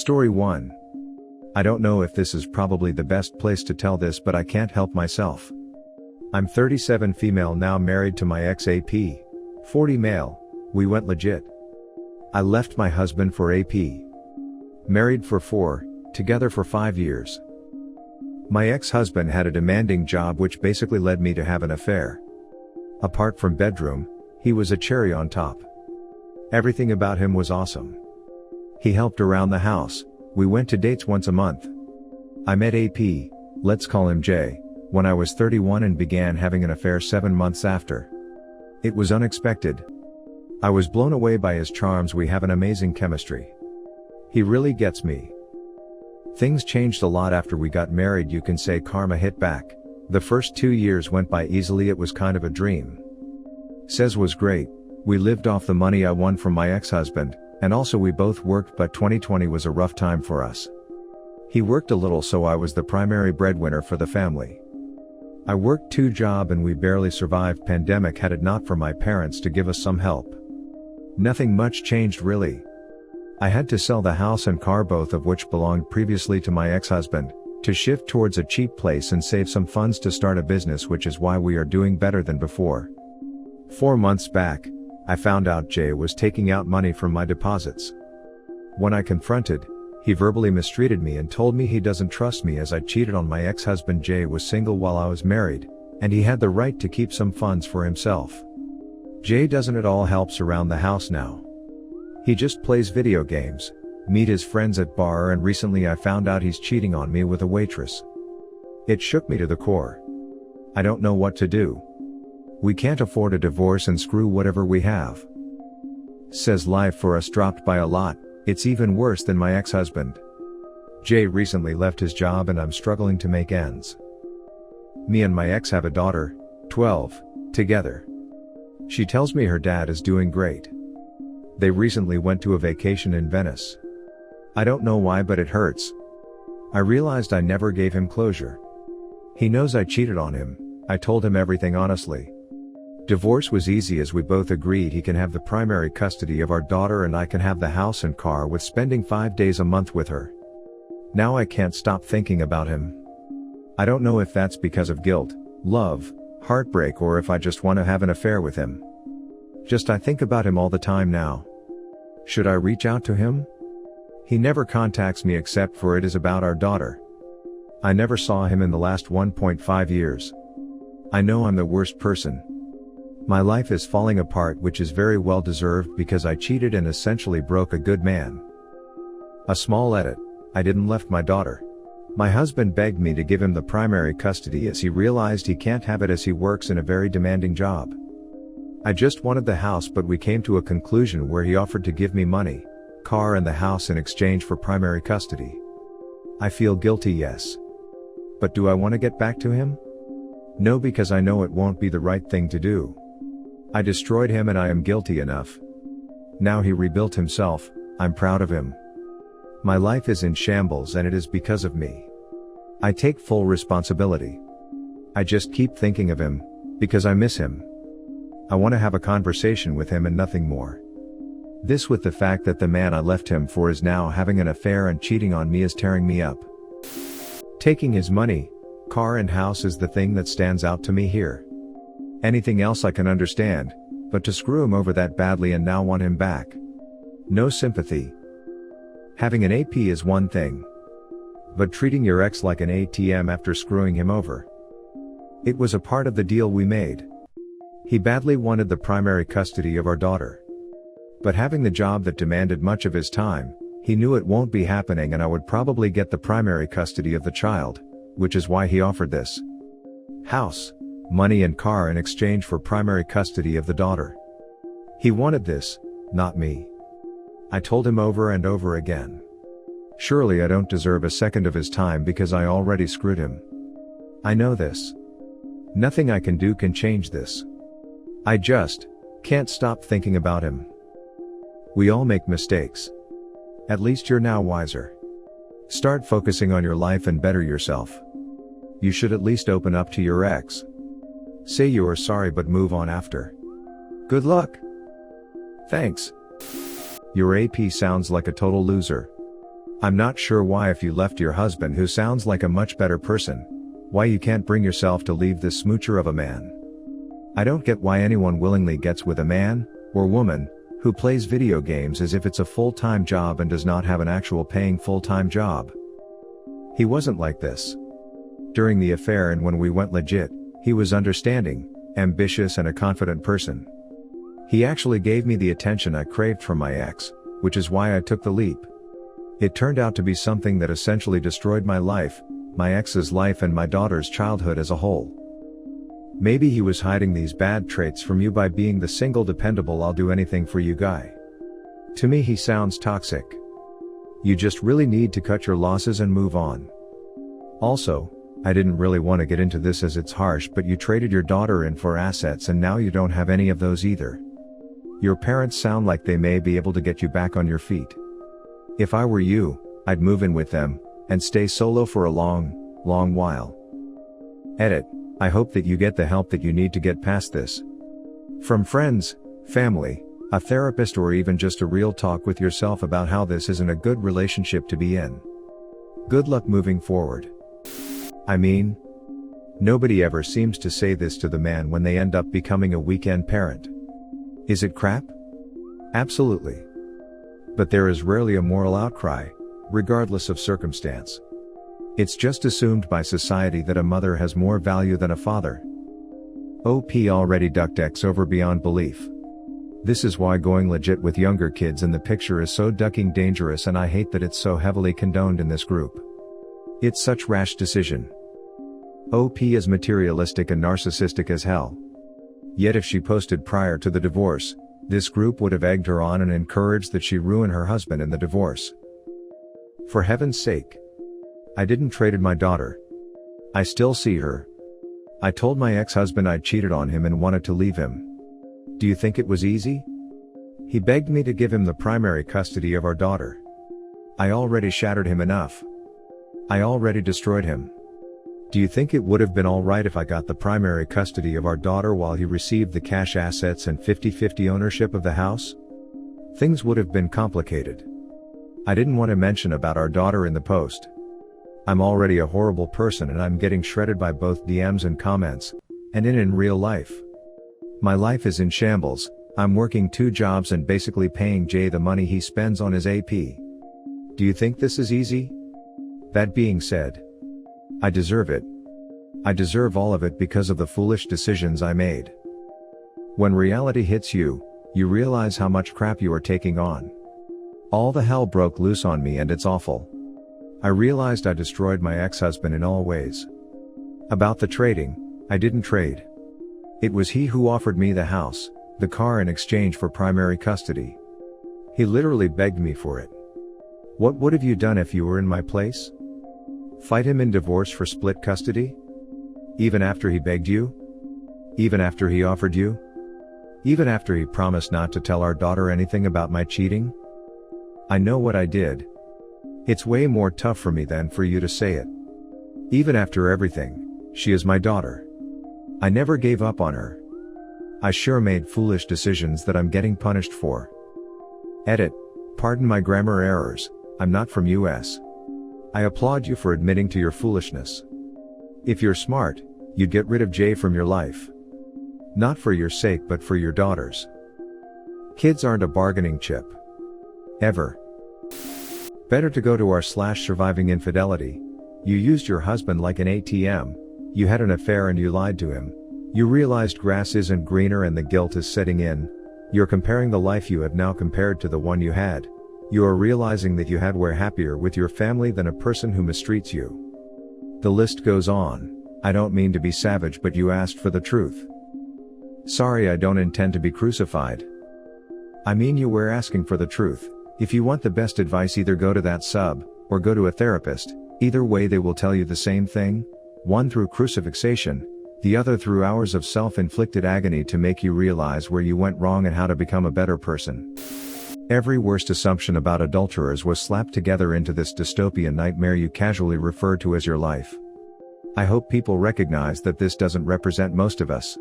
Story 1. I don't know if this is probably the best place to tell this, but I can't help myself. I'm 37, female, now married to my ex AP. 40 male, we went legit. I left my husband for AP. Married for 4, together for 5 years. My ex-husband had a demanding job which basically led me to have an affair. Apart from bedroom, he was a cherry on top. Everything about him was awesome. He helped around the house, we went to dates once a month. I met AP, let's call him J, when I was 31 and began having an affair 7 months after. It was unexpected. I was blown away by his charms. We have an amazing chemistry. He really gets me. Things changed a lot after we got married. You can say karma hit back. The first 2 years went by easily. It was kind of a dream. Says was great. We lived off the money I won from my ex-husband, and also we both worked, but 2020 was a rough time for us. He worked a little, so I was the primary breadwinner for the family. I worked 2 jobs and we barely survived pandemic had it not for my parents to give us some help. Nothing much changed really. I had to sell the house and car, both of which belonged previously to my ex-husband, to shift towards a cheap place and save some funds to start a business, which is why we are doing better than before. 4 months back, I found out Jay was taking out money from my deposits. When I confronted, he verbally mistreated me and told me he doesn't trust me as I cheated on my ex-husband. Jay was single while I was married, and he had the right to keep some funds for himself. Jay doesn't at all helps around the house now. He just plays video games, meet his friends at bar, and recently I found out he's cheating on me with a waitress. It shook me to the core. I don't know what to do. We can't afford a divorce and screw whatever we have. Says life for us dropped by a lot. It's even worse than my ex-husband. Jay recently left his job and I'm struggling to make ends. Me and my ex have a daughter, 12, together. She tells me her dad is doing great. They recently went to a vacation in Venice. I don't know why, but it hurts. I realized I never gave him closure. He knows I cheated on him. I told him everything honestly. Divorce was easy as we both agreed he can have the primary custody of our daughter and I can have the house and car, with spending 5 days a month with her. Now I can't stop thinking about him. I don't know if that's because of guilt, love, heartbreak, or if I just want to have an affair with him. I think about him all the time now. Should I reach out to him? He never contacts me except for it is about our daughter. I never saw him in the last 1.5 years. I know I'm the worst person. My life is falling apart, which is very well deserved because I cheated and essentially broke a good man. A small edit. I didn't left my daughter. My husband begged me to give him the primary custody as he realized he can't have it as he works in a very demanding job. I just wanted the house, but we came to a conclusion where he offered to give me money, car and the house in exchange for primary custody. I feel guilty, yes. But do I want to get back to him? No, because I know it won't be the right thing to do. I destroyed him and I am guilty enough. Now he rebuilt himself, I'm proud of him. My life is in shambles and it is because of me. I take full responsibility. I just keep thinking of him, because I miss him. I want to have a conversation with him and nothing more. This, with the fact that the man I left him for is now having an affair and cheating on me, is tearing me up. Taking his money, car and house is the thing that stands out to me here. Anything else I can understand, but to screw him over that badly and now want him back. No sympathy. Having an AP is one thing. But treating your ex like an ATM after screwing him over. It was a part of the deal we made. He badly wanted the primary custody of our daughter. But having the job that demanded much of his time, he knew it won't be happening and I would probably get the primary custody of the child, which is why he offered this. House, money and car in exchange for primary custody of the daughter. He wanted this, not me. I told him over and over again. Surely I don't deserve a second of his time because I already screwed him. I know this. Nothing I can do can change this. I just can't stop thinking about him. We all make mistakes. At least you're now wiser. Start focusing on your life and better yourself. You should at least open up to your ex. Say you are sorry but move on after. Good luck. Thanks. Your AP sounds like a total loser. I'm not sure why, if you left your husband who sounds like a much better person, why you can't bring yourself to leave this smoocher of a man. I don't get why anyone willingly gets with a man, or woman, who plays video games as if it's a full-time job and does not have an actual paying full-time job. He wasn't like this. During the affair and when we went legit, he was understanding, ambitious and a confident person. He actually gave me the attention I craved from my ex, which is why I took the leap. It turned out to be something that essentially destroyed my life, my ex's life and my daughter's childhood as a whole. Maybe he was hiding these bad traits from you by being the single dependable I'll do anything for you guy. To me he sounds toxic. You just really need to cut your losses and move on. Also, I didn't really want to get into this as it's harsh, but you traded your daughter in for assets and now you don't have any of those either. Your parents sound like they may be able to get you back on your feet. If I were you, I'd move in with them, and stay solo for a long, long while. Edit. I hope that you get the help that you need to get past this. From friends, family, a therapist, or even just a real talk with yourself about how this isn't a good relationship to be in. Good luck moving forward. I mean, nobody ever seems to say this to the man when they end up becoming a weekend parent. Is it crap? Absolutely. But there is rarely a moral outcry, regardless of circumstance. It's just assumed by society that a mother has more value than a father. OP already ducked X over beyond belief. This is why going legit with younger kids in the picture is so ducking dangerous, and I hate that it's so heavily condoned in this group. It's such rash decision. OP is materialistic and narcissistic as hell. Yet if she posted prior to the divorce, this group would have egged her on and encouraged that she ruin her husband in the divorce. For heaven's sake. I didn't traded my daughter. I still see her. I told my ex-husband I cheated on him and wanted to leave him. Do you think it was easy? He begged me to give him the primary custody of our daughter. I already shattered him enough. I already destroyed him. Do you think it would have been alright if I got the primary custody of our daughter while he received the cash assets and 50-50 ownership of the house? Things would have been complicated. I didn't want to mention about our daughter in the post. I'm already a horrible person and I'm getting shredded by both DMs and comments, and in real life. My life is in shambles. I'm working 2 jobs and basically paying Jay the money he spends on his AP. Do you think this is easy? That being said, I deserve it. I deserve all of it because of the foolish decisions I made. When reality hits you, you realize how much crap you are taking on. All the hell broke loose on me and it's awful. I realized I destroyed my ex-husband in all ways. About the trading, I didn't trade. It was he who offered me the house, the car in exchange for primary custody. He literally begged me for it. What would have you done if you were in my place? Fight him in divorce for split custody? Even after he begged you? Even after he offered you? Even after he promised not to tell our daughter anything about my cheating? I know what I did. It's way more tough for me than for you to say it. Even after everything, she is my daughter. I never gave up on her. I sure made foolish decisions that I'm getting punished for. Edit. Pardon my grammar errors, I'm not from US. I applaud you for admitting to your foolishness. If you're smart, you'd get rid of Jay from your life. Not for your sake but for your daughter's. Kids aren't a bargaining chip. Ever. Better to go to r/surviving infidelity. You used your husband like an ATM, you had an affair and you lied to him. You realized grass isn't greener and the guilt is setting in. You're comparing the life you have now compared to the one you had. You are realizing that you had were happier with your family than a person who mistreats you. The list goes on. I don't mean to be savage but you asked for the truth. Sorry, I don't intend to be crucified. I mean you were asking for the truth. If you want the best advice, either go to that sub, or go to a therapist. Either way they will tell you the same thing. One through crucifixion, the other through hours of self-inflicted agony to make you realize where you went wrong and how to become a better person. Every worst assumption about adulterers was slapped together into this dystopian nightmare you casually refer to as your life. I hope people recognize that this doesn't represent most of us.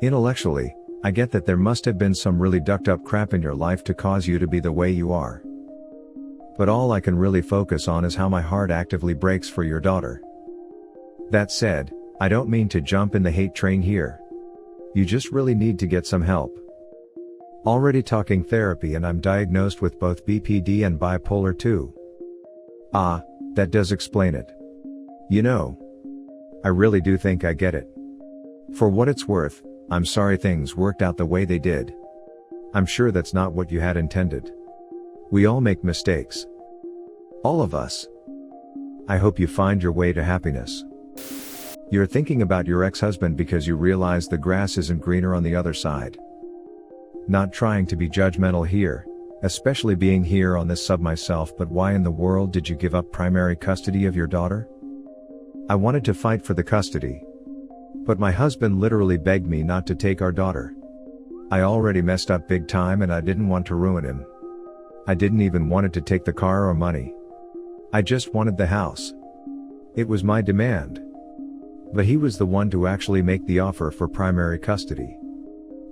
Intellectually, I get that there must have been some really ducked up crap in your life to cause you to be the way you are. But all I can really focus on is how my heart actively breaks for your daughter. That said, I don't mean to jump in the hate train here. You just really need to get some help. Already talking therapy and I'm diagnosed with both BPD and bipolar 2. Ah, that does explain it. You know, I really do think I get it. For what it's worth, I'm sorry things worked out the way they did. I'm sure that's not what you had intended. We all make mistakes. All of us. I hope you find your way to happiness. You're thinking about your ex-husband because you realize the grass isn't greener on the other side. Not trying to be judgmental here, especially being here on this sub myself, but why in the world did you give up primary custody of your daughter? I wanted to fight for the custody. But my husband literally begged me not to take our daughter. I already messed up big time and I didn't want to ruin him. I didn't even want to take the car or money. I just wanted the house. It was my demand. But he was the one to actually make the offer for primary custody.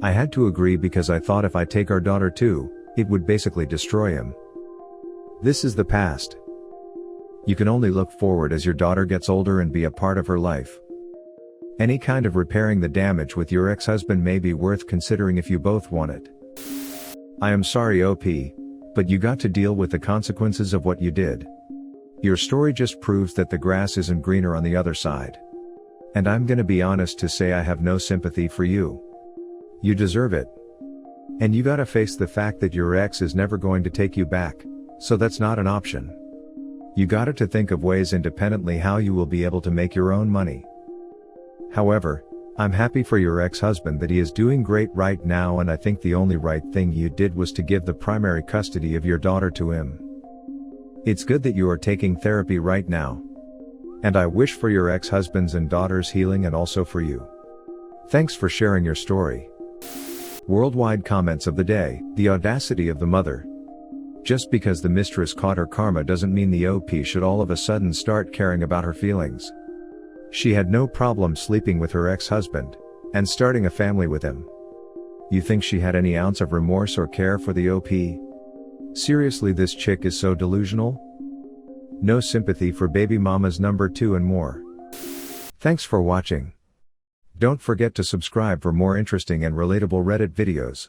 I had to agree because I thought if I take our daughter too, it would basically destroy him. This is the past. You can only look forward as your daughter gets older and be a part of her life. Any kind of repairing the damage with your ex-husband may be worth considering if you both want it. I am sorry OP, but you got to deal with the consequences of what you did. Your story just proves that the grass isn't greener on the other side. And I'm gonna be honest to say I have no sympathy for you. You deserve it. And you gotta face the fact that your ex is never going to take you back, so that's not an option. You gotta to think of ways independently how you will be able to make your own money. However, I'm happy for your ex-husband that he is doing great right now, and I think the only right thing you did was to give the primary custody of your daughter to him. It's good that you are taking therapy right now. And I wish for your ex-husband's and daughter's healing and also for you. Thanks for sharing your story. Worldwide comments of the day: the audacity of the mother. Just because the mistress caught her karma doesn't mean the OP should all of a sudden start caring about her feelings. She had no problem sleeping with her ex-husband, and starting a family with him. You think she had any ounce of remorse or care for the OP? Seriously, this chick is so delusional? No sympathy for baby mamas number 2 and more. Thanks for watching. Don't forget to subscribe for more interesting and relatable Reddit videos.